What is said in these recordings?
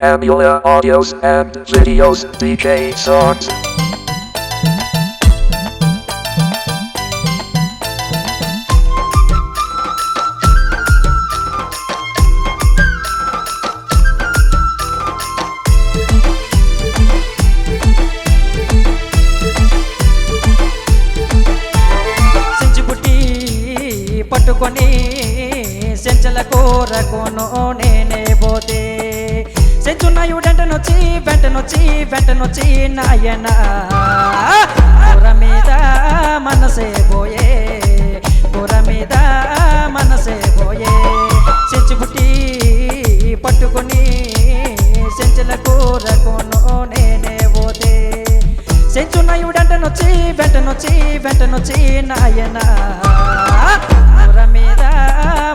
Amula audios and videos, DJ songs. సించిపుట్టి పట్టుకొని సెంచల కూరకును నేనే పోతే సెంచున్నాయుడంటనొచ్చి వెంటనొచ్చి నాయన కూర మీద మనసే పోయే కూర మీద మనసే పోయే సించిపుట్టి పట్టుకొని సెంచల కూరకును నేనే పోతే సెంచున్నాయుడంటనొచ్చి వెంటనొచ్చి నాయన కూర మీద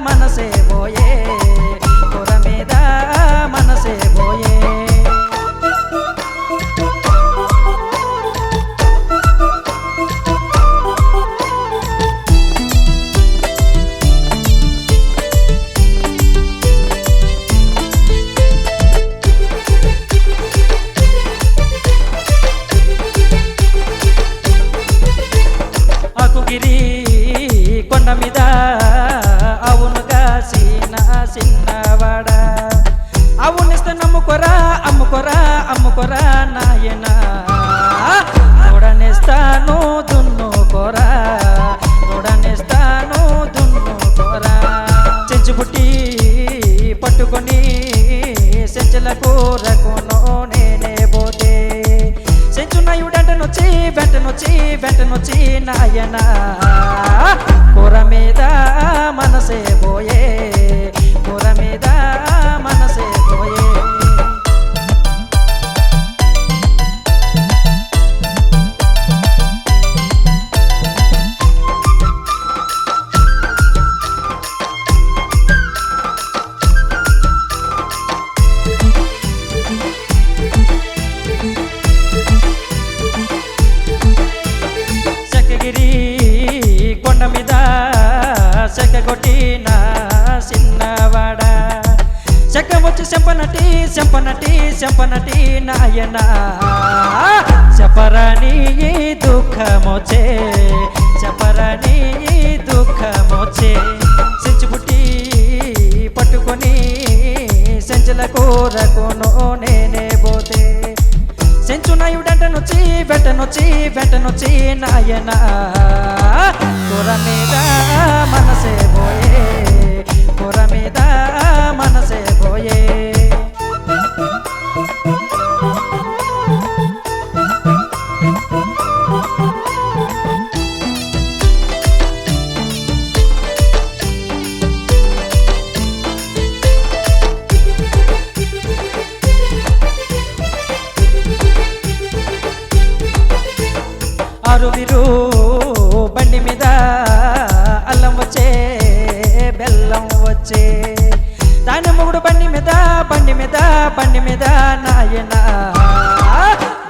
మనసే పోయే కూర మీద మనసే పోయే ఆకుగిరి కొండ మీద అవునుగా చిన్నవాడ అవునిస్తే అమ్ముకోరా నాయన తోడనేస్తాను దున్నుకోరా చెంచుబుట్టి పట్టుకొని సెంచల కూరకును నేనే పోతే సెంచున్నాయుడంటనొచ్చి వెంటనొచ్చి నాయన కూర మీద మనసే పోయే కూర మీద మనసే పోయే చక్కగిరి కొండ మీద చెక్కగొట్టిన చిన్నవాడ చెక్క వచ్చి చెంపనటి నాయన చెప్పరాని దుఃఖమొచ్చే సించిపుట్టి పట్టుకొని సెంచల కూరకును నేనే పోతే సెంచున్నాయుడంటనొచ్చి వెంటనొచ్చి నాయన కూర మీద మనసే పోయే కూర మీద మనసే పోయే ఆరువిరు బండి మీద అల్లం వచ్చే బెల్లం వచ్చే దాని మొగుడు బండి మీద నాయన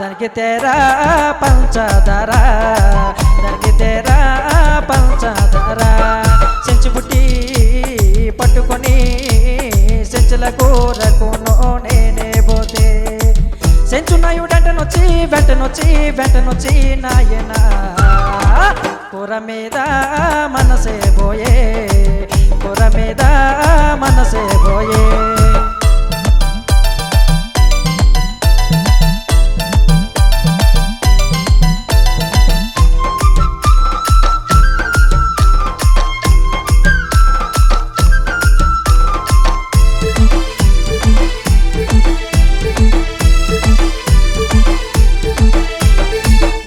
దానికి తేరా పంచదార సెంచుబుట్టి పట్టుకొని సెంచల కూరకును నేనే పోతే సెంచున్నాయుడంటనొచ్చి వెంటనొచ్చి నాయన కూర మీద మనసే పోయే కూర మీద మనసే పోయే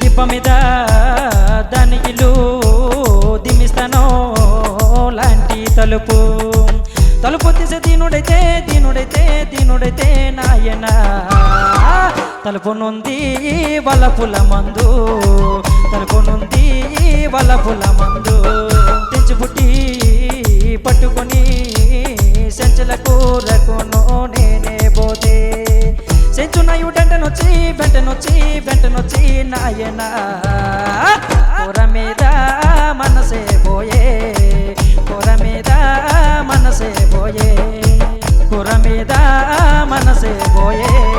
దీప మీద దానికిలు దిమిస్తానో లాంటి తలుపు తీసే దీనుడైతే నాయన తలుపు నుండి వలపుల మందు తెంచుబుట్టి పట్టుకొని సెంచల కూరకును నేనే పోతే సెంచున్నాయుడంటనొచ్చి వెంటనొచ్చి నాయన కూర మీద మనసే పోయే కూర మీద మనసే పోయే కూర మీద మనసే పోయే పోయే